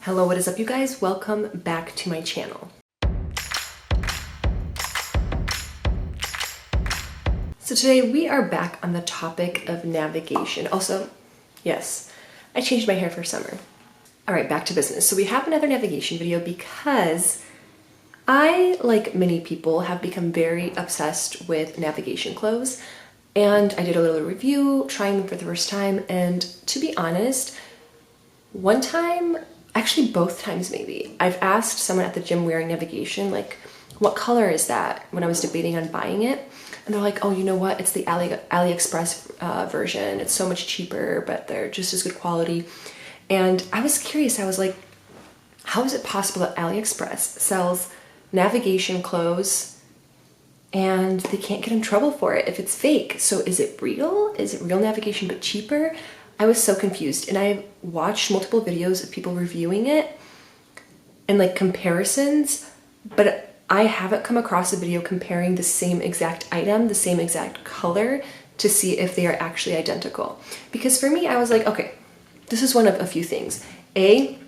Hello, what is up you guys? Welcome back to my channel. So today we are back on the topic of navigation. Also, yes, I changed my hair for summer. All right, back to business. So we have another navigation video because I, like many people, have become very obsessed with navigation clothes. And I did a little review, trying them for the first time. And to be honest, one time, actually both times maybe, I've asked someone at the gym wearing navigation, like, what color is that, when I was debating on buying it. And they're like, oh, you know what? It's the Aliexpress version. It's so much cheaper, but they're just as good quality. And I was curious. I was like, how is it possible that Aliexpress sells navigation clothes and they can't get in trouble for it if it's fake? So is it real? Is it real navigation but cheaper? I was so confused, and I watched multiple videos of people reviewing it and like comparisons, but I haven't come across a video comparing the same exact item, the same exact color, to see if they are actually identical. Because for me, I was like, okay, this is one of a few things. And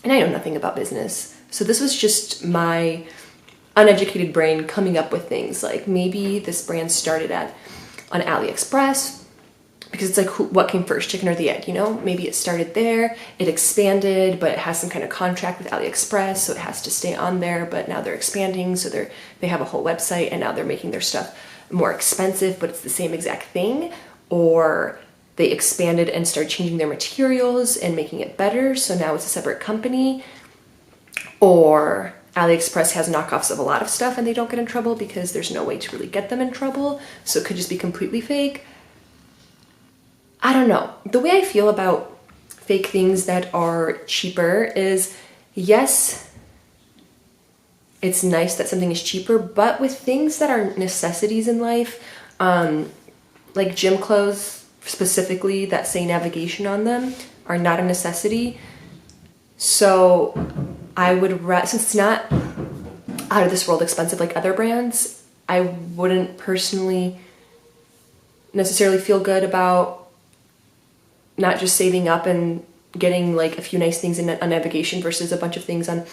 I know nothing about business, so this was just my uneducated brain coming up with things. Like, maybe this brand started on Aliexpress, because it's like, what came first, chicken or the egg, you know? Maybe it started there, it expanded, but it has some kind of contract with Aliexpress, so it has to stay on there, but now they're expanding, so they have a whole website, and now they're making their stuff more expensive, but it's the same exact thing. Or they expanded and started changing their materials and making it better, so now it's a separate company. Or Aliexpress has knockoffs of a lot of stuff and they don't get in trouble because there's no way to really get them in trouble, so it could just be completely fake. I don't know. The way I feel about fake things that are cheaper is, yes, it's nice that something is cheaper, but with things that are necessities in life, like gym clothes specifically that say navigation on them, are not a necessity. So I would, since it's not out of this world expensive like other brands, I wouldn't personally necessarily feel good about not just saving up and getting like a few nice things on navigation versus a bunch of things on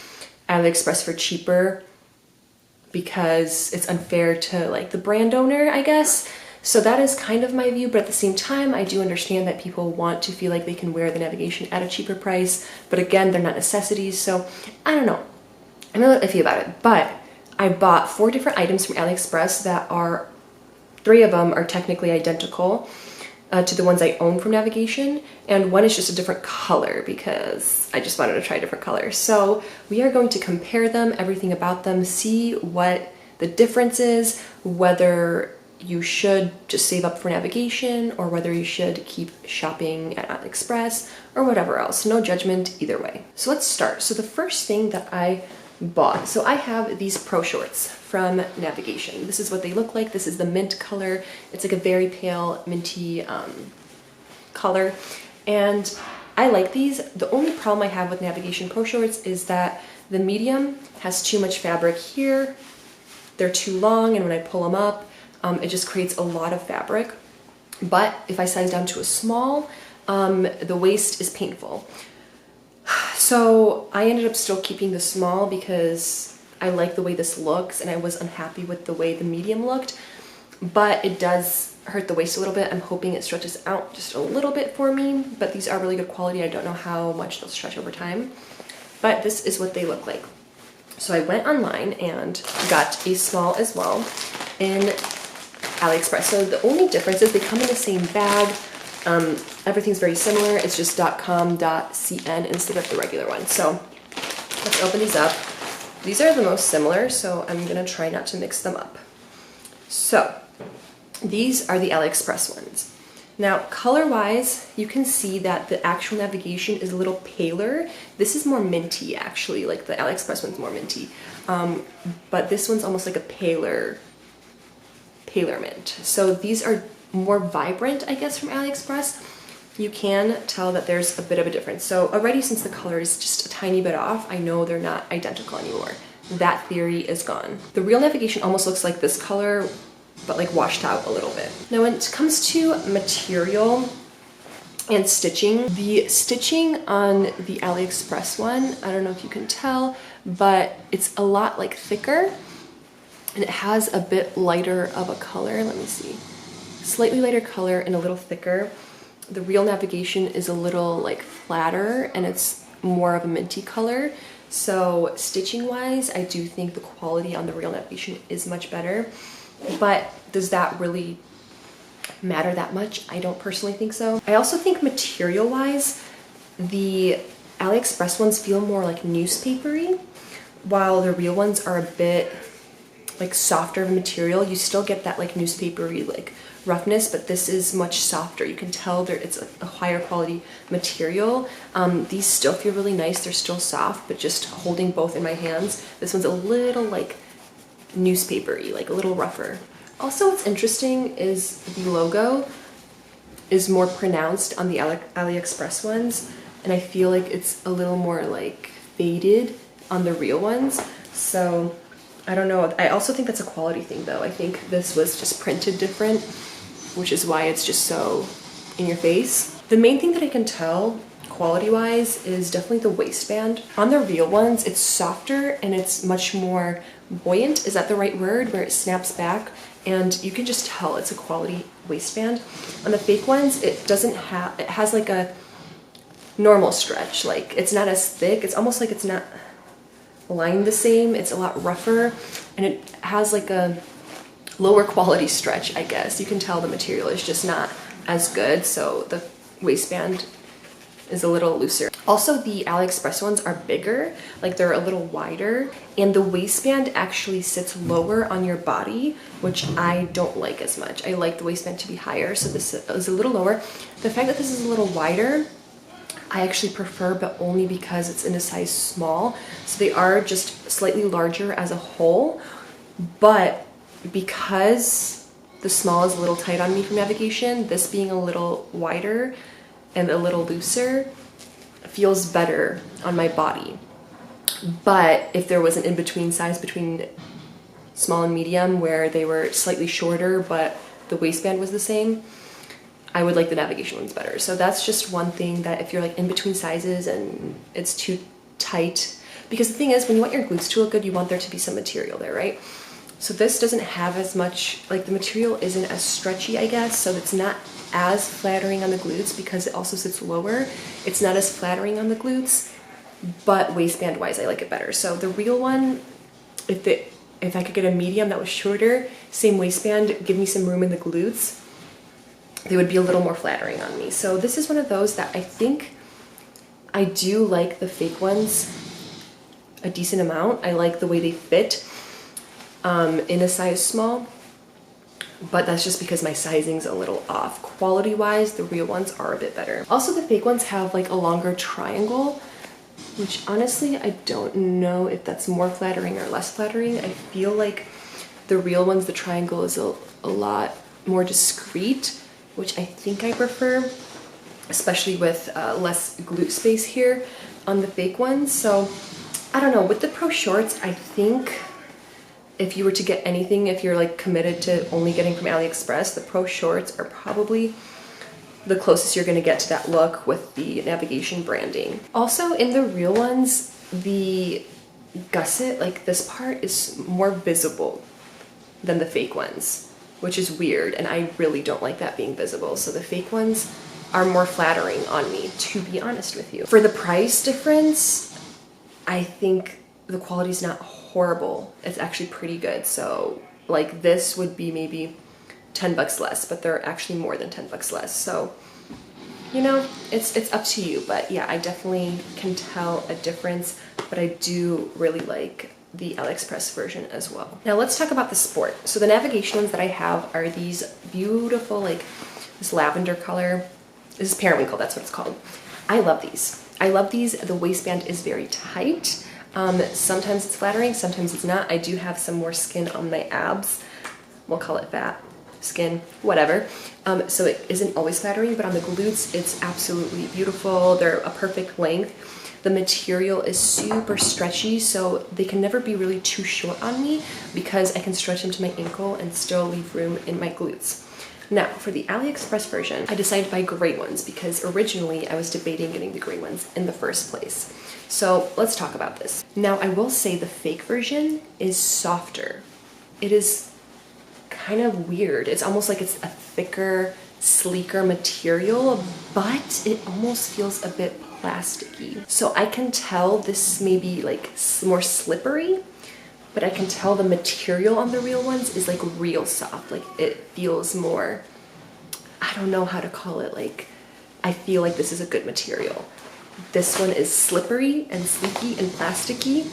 Aliexpress for cheaper, because it's unfair to like the brand owner, I guess. So that is kind of my view, but at the same time, I do understand that people want to feel like they can wear the navigation at a cheaper price, but again, they're not necessities, so I don't know. I'm a little iffy about it, but I bought 4 different items from Aliexpress that are, 3 of them are technically identical to the ones I own from navigation, and one is just a different color because I just wanted to try a different color. So we are going to compare them, everything about them, see what the difference is, whether you should just save up for navigation or whether you should keep shopping at Aliexpress or whatever else. No judgment either way. So let's start. So the first thing that I bought, so I have these pro shorts from navigation. This is what they look like. This is the mint color. It's like a very pale minty color, and I like these. The only problem I have with navigation pro shorts is that the medium has too much fabric here. They're too long, and when I pull them up, it just creates a lot of fabric. But if I size down to a small, the waist is painful. So I ended up still keeping the small because I like the way this looks, and I was unhappy with the way the medium looked, but it does hurt the waist a little bit. I'm hoping it stretches out just a little bit for me, but these are really good quality. I don't know how much they'll stretch over time, but this is what they look like. So I went online and got a small as well in Aliexpress. So the only difference is they come in the same bag. Everything's very similar. It's just .com.cn instead of the regular one. So let's open these up. These are the most similar, so I'm gonna try not to mix them up. So these are the Aliexpress ones. Now, color-wise, you can see that the actual navigation is a little paler. This is more minty, actually. Like the Aliexpress one's more minty, but this one's almost like a paler mint. So these are more vibrant, I guess, from Aliexpress. You can tell that there's a bit of a difference. So already, since the color is just a tiny bit off, I know they're not identical anymore. That theory is gone. The real navigation almost looks like this color, but like washed out a little bit. Now when it comes to material, and stitching. The stitching on the Aliexpress one, I don't know if you can tell, but it's a lot like thicker, and it has a bit lighter of a color. Let me see. Slightly lighter color and a little thicker. The Real Navigation is a little like flatter and it's more of a minty color. So stitching wise, I do think the quality on the Real Navigation is much better, but does that really matter that much? I don't personally think so. I also think material wise, the Aliexpress ones feel more like newspapery, while the real ones are a bit like softer of a material. You still get that like newspapery like roughness, but this is much softer. You can tell it's a higher quality material. These still feel really nice. They're still soft, but just holding both in my hands, this one's a little like newspapery, like a little rougher. Also, what's interesting is the logo is more pronounced on the Aliexpress ones, and I feel like it's a little more like faded on the real ones. So I don't know. I also think that's a quality thing though. I think this was just printed different, which is why it's just so in your face. The main thing that I can tell quality-wise is definitely the waistband. On the real ones, it's softer and it's much more buoyant. Is that the right word? Where it snaps back, and you can just tell it's a quality waistband. On the fake ones, it has like a normal stretch. Like it's not as thick. It's almost like it's not lined the same. It's a lot rougher, and it has like a lower quality stretch, I guess. You can tell the material is just not as good, so the waistband is a little looser. Also, the Aliexpress ones are bigger, like they're a little wider, and the waistband actually sits lower on your body, which I don't like as much. I like the waistband to be higher, so this is a little lower. The fact that this is a little wider, I actually prefer, but only because it's in a size small. So they are just slightly larger as a whole, but because the small is a little tight on me from navigation, this being a little wider and a little looser feels better on my body. But if there was an in-between size between small and medium where they were slightly shorter but the waistband was the same, I would like the navigation ones better. So that's just one thing, that if you're like in between sizes and it's too tight, because the thing is, when you want your glutes to look good, you want there to be some material there, right? So this doesn't have as much, like the material isn't as stretchy, I guess, so it's not as flattering on the glutes because it also sits lower. It's not as flattering on the glutes, but waistband wise, I like it better. So the real one, if I could get a medium that was shorter, same waistband, give me some room in the glutes, they would be a little more flattering on me. So this is one of those that I think I do like the fake ones a decent amount. I like the way they fit in a size small, but that's just because my sizing's a little off. Quality wise, the real ones are a bit better. Also, the fake ones have like a longer triangle, which honestly, I don't know if that's more flattering or less flattering. I feel like the real ones, the triangle is a lot more discreet, which I think I prefer, especially with less glute space here on the fake ones. So I don't know, with the Pro Shorts, I think if you were to get anything, if you're like committed to only getting from Aliexpress, the Pro Shorts are probably the closest you're gonna get to that look with the navigation branding. Also, in the real ones, the gusset, like this part, is more visible than the fake ones, which is weird, and I really don't like that being visible. So the fake ones are more flattering on me, to be honest with you. For the price difference, I think the quality's not horrible. It's actually pretty good. So like this would be maybe 10 bucks less, but they're actually more than 10 bucks less. So, you know, it's up to you. But yeah, I definitely can tell a difference, but I do really like the Aliexpress version as well. Now let's talk about the sport. So the navigation ones that I have are these beautiful, like this lavender color. This is periwinkle, that's what it's called. I love these. I love these. The waistband is very tight. Sometimes it's flattering, sometimes it's not. I do have some more skin on my abs. We'll call it fat, skin, whatever. So it isn't always flattering, but on the glutes, it's absolutely beautiful. They're a perfect length. The material is super stretchy, so they can never be really too short on me because I can stretch them to my ankle and still leave room in my glutes. Now, for the AliExpress version, I decided to buy gray ones because originally I was debating getting the gray ones in the first place. So let's talk about this. Now, I will say the fake version is softer. It is kind of weird. It's almost like it's a thicker, sleeker material, but it almost feels a bit plasticky. So I can tell this may be like more slippery, but I can tell the material on the real ones is like real soft. Like it feels more, I don't know how to call it. Like I feel like this is a good material. This one is slippery and sleeky and plasticky,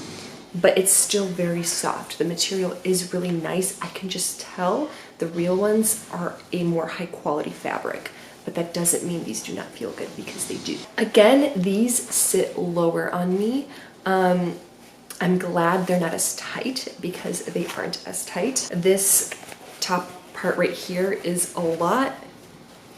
but it's still very soft. The material is really nice. I can just tell the real ones are a more high quality fabric, but that doesn't mean these do not feel good, because they do. Again, these sit lower on me. I'm glad they're not as tight because they aren't as tight. This top part right here is a lot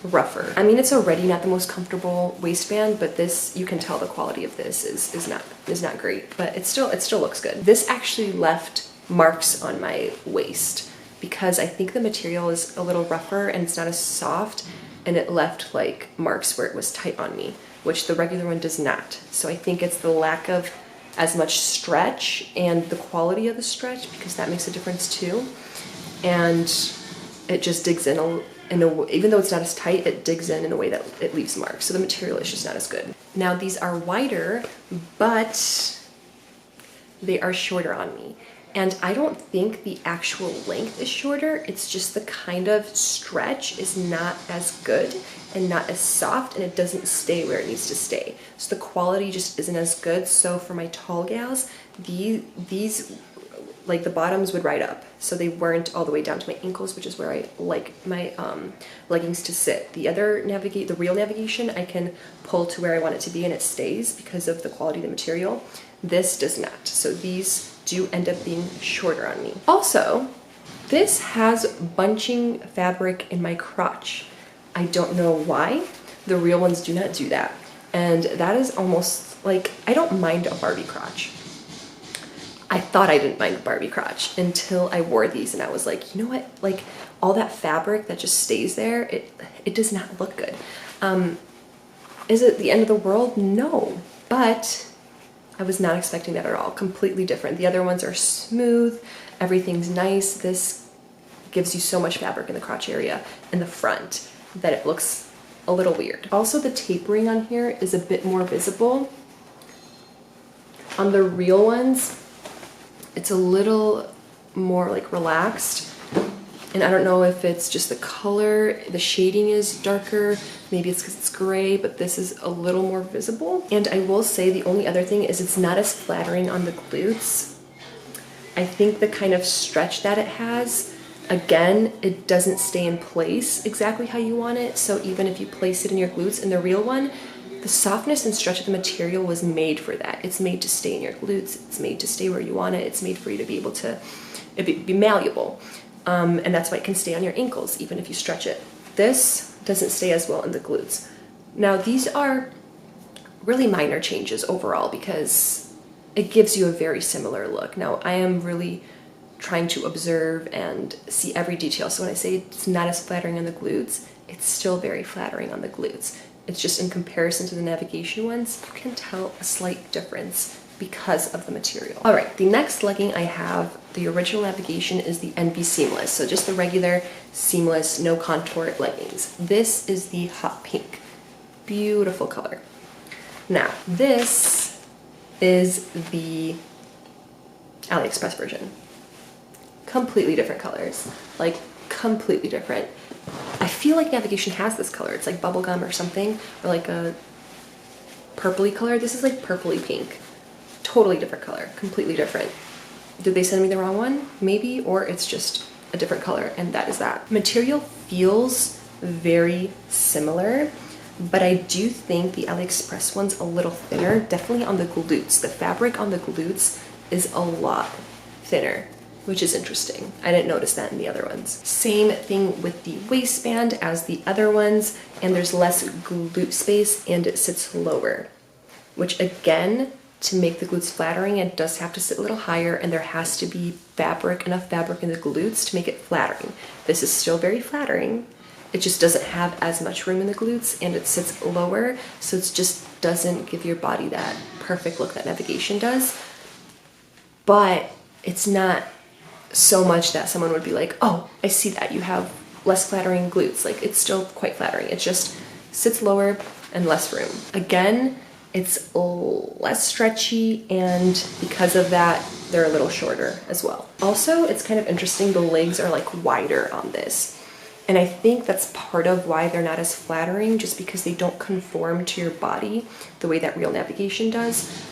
rougher. I mean, it's already not the most comfortable waistband, but this, you can tell the quality of this is not great, but it still looks good. This actually left marks on my waist because I think the material is a little rougher and it's not as soft, and it left like marks where it was tight on me, which the regular one does not. So I think it's the lack of as much stretch and the quality of the stretch, because that makes a difference too. And it just digs in even though it's not as tight, it digs in a way that it leaves marks. So the material is just not as good. Now these are wider, but they are shorter on me. And I don't think the actual length is shorter, it's just the kind of stretch is not as good and not as soft, and it doesn't stay where it needs to stay. So the quality just isn't as good. So for my tall gals, these like the bottoms would ride up, so they weren't all the way down to my ankles, which is where I like my leggings to sit. The real navigation, I can pull to where I want it to be and it stays because of the quality of the material. This does not. So these do end up being shorter on me. Also, this has bunching fabric in my crotch. I don't know why. The real ones do not do that. And that is almost like, I don't mind a Barbie crotch. I thought I didn't mind a Barbie crotch until I wore these, and I was like, you know what? Like all that fabric that just stays there, it does not look good. Is it the end of the world? No, but I was not expecting that at all. Completely different. The other ones are smooth, everything's nice. This gives you so much fabric in the crotch area in the front that it looks a little weird. Also, the tapering on here is a bit more visible. On the real ones, it's a little more like relaxed, and I don't know if it's just the color, the shading is darker, maybe it's because it's gray, but this is a little more visible. And I will say the only other thing is it's not as flattering on the glutes. I think the kind of stretch that it has, again, it doesn't stay in place exactly how you want it, so even if you place it in your glutes, in the real one, the softness and stretch of the material was made for that. It's made to stay in your glutes. It's made to stay where you want it. It's made for you to be able to be malleable. And that's why it can stay on your ankles, even if you stretch it. This doesn't stay as well in the glutes. Now, these are really minor changes overall because it gives you a very similar look. Now, I am really trying to observe and see every detail. So when I say it's not as flattering on the glutes, it's still very flattering on the glutes. It's just in comparison to the navigation ones, you can tell a slight difference because of the material. All right, the next legging I have, the original navigation, is the NV Seamless. So just the regular seamless, no contour leggings. This is the hot pink. Beautiful color. Now, this is the AliExpress version. Completely different colors, like completely different. I feel like navigation has this color. It's like bubblegum or something, or like a purpley color. This is like purpley pink. Totally different color, completely different. Did they send me the wrong one? Maybe, or it's just a different color, and that is that. Material feels very similar, but I do think the AliExpress one's a little thinner, definitely on the glutes. The fabric on the glutes is a lot thinner, which is interesting. I didn't notice that in the other ones. Same thing with the waistband as the other ones, and there's less glute space and it sits lower, which again, to make the glutes flattering, it does have to sit a little higher, and there has to be enough fabric in the glutes to make it flattering. This is still very flattering, it just doesn't have as much room in the glutes and it sits lower, so it just doesn't give your body that perfect look that Navigation does. But it's not so much that someone would be like, oh, I see that you have less flattering glutes. Like, it's still quite flattering. It just sits lower and less room. Again, it's less stretchy, and because of that, they're a little shorter as well. Also, it's kind of interesting, the legs are like wider on this. And I think that's part of why they're not as flattering, just because they don't conform to your body the way that Real Navigation does.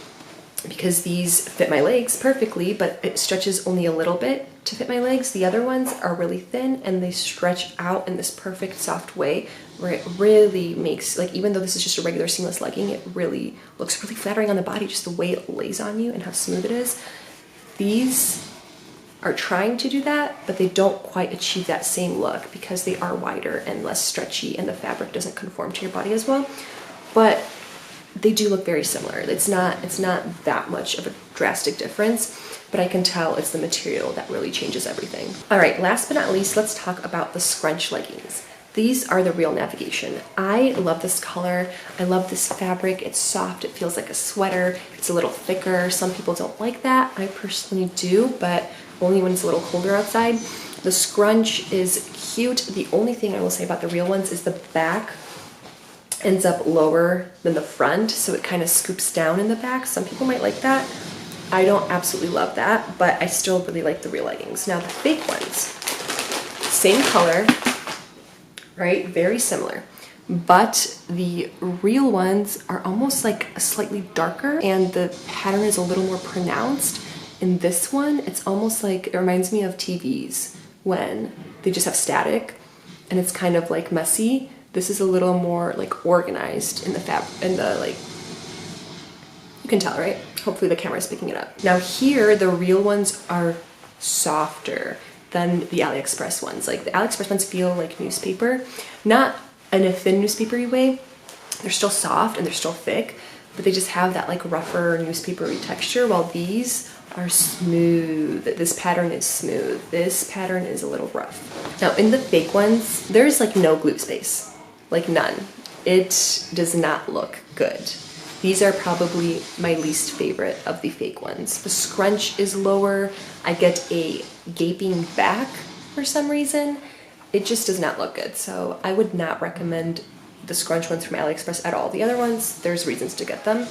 Because these fit my legs perfectly, but it stretches only a little bit to fit my legs. The other ones are really thin and they stretch out in this perfect soft way where it really makes, like, even though this is just a regular seamless legging, it really looks really flattering on the body, just the way it lays on you and how smooth it is. These are trying to do that, but they don't quite achieve that same look because they are wider and less stretchy and the fabric doesn't conform to your body as well. But they do look very similar. It's not that much of a drastic difference, but I can tell it's the material that really changes everything. All right, last but not least, let's talk about the Scrunch Leggings. These are the Real Navigation. I love this color. I love this fabric. It's soft. It feels like a sweater. It's a little thicker. Some people don't like that. I personally do, but only when it's a little colder outside. The scrunch is cute. The only thing I will say about the Real ones is the back ends up lower than the front, so it kind of scoops down in the back. Some people might like that. I don't absolutely love that, but I still really like the Real leggings. Now the fake ones, same color, right? Very similar, but the Real ones are almost like a slightly darker and the pattern is a little more pronounced. In this one, it's almost like, it reminds me of TVs when they just have static and it's kind of like messy. This is a little more like organized in the like, you can tell, right? Hopefully the camera is picking it up. Now here, the Real ones are softer than the Aliexpress ones. Like the Aliexpress ones feel like newspaper, not in a thin newspapery way. They're still soft and they're still thick, but they just have that like rougher newspapery texture, while these are smooth. This pattern is smooth. This pattern is a little rough. Now in the fake ones, there's like no glute space. Like none. It does not look good. These are probably my least favorite of the fake ones. The scrunch is lower. I get a gaping back for some reason. It just does not look good. So I would not recommend the scrunch ones from Aliexpress at all. The other ones, there's reasons to get them.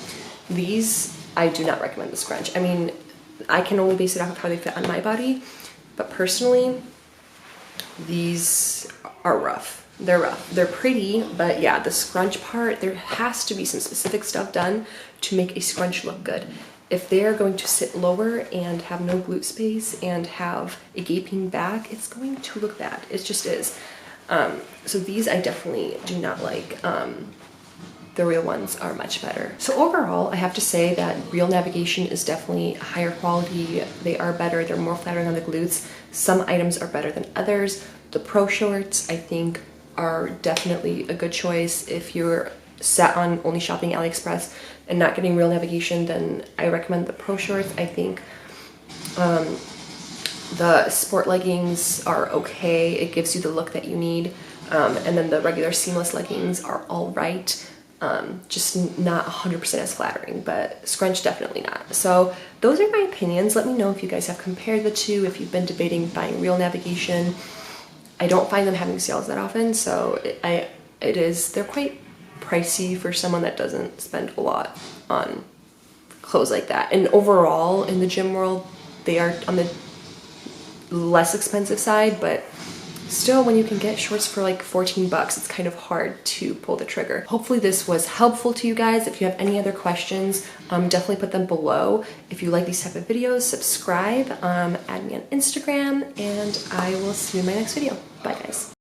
These, I do not recommend the scrunch. I mean, I can only base it off of how they fit on my body, but personally, these are rough. They're rough. They're pretty, but yeah, the scrunch part, there has to be some specific stuff done to make a scrunch look good. If they're going to sit lower and have no glute space and have a gaping back, it's going to look bad. It just is. So these I definitely do not like. The Real ones are much better. So overall, I have to say that Real Navigation is definitely higher quality. They are better. They're more flattering on the glutes. Some items are better than others. The Pro shorts, I think, are definitely a good choice. If you're set on only shopping Aliexpress and not getting Real Navigation, then I recommend the Pro shorts. I think the sport leggings are okay. It gives you the look that you need. And then the regular seamless leggings are all right. Just not 100% as flattering, but scrunch definitely not. So those are my opinions. Let me know if you guys have compared the two, if you've been debating buying Real Navigation. I don't find them having sales that often, so they're quite pricey for someone that doesn't spend a lot on clothes like that. And overall, in the gym world, they are on the less expensive side, but still, when you can get shorts for like 14 bucks, it's kind of hard to pull the trigger. Hopefully this was helpful to you guys. If you have any other questions, definitely put them below. If you like these type of videos, subscribe, add me on Instagram, and I will see you in my next video. Bye guys.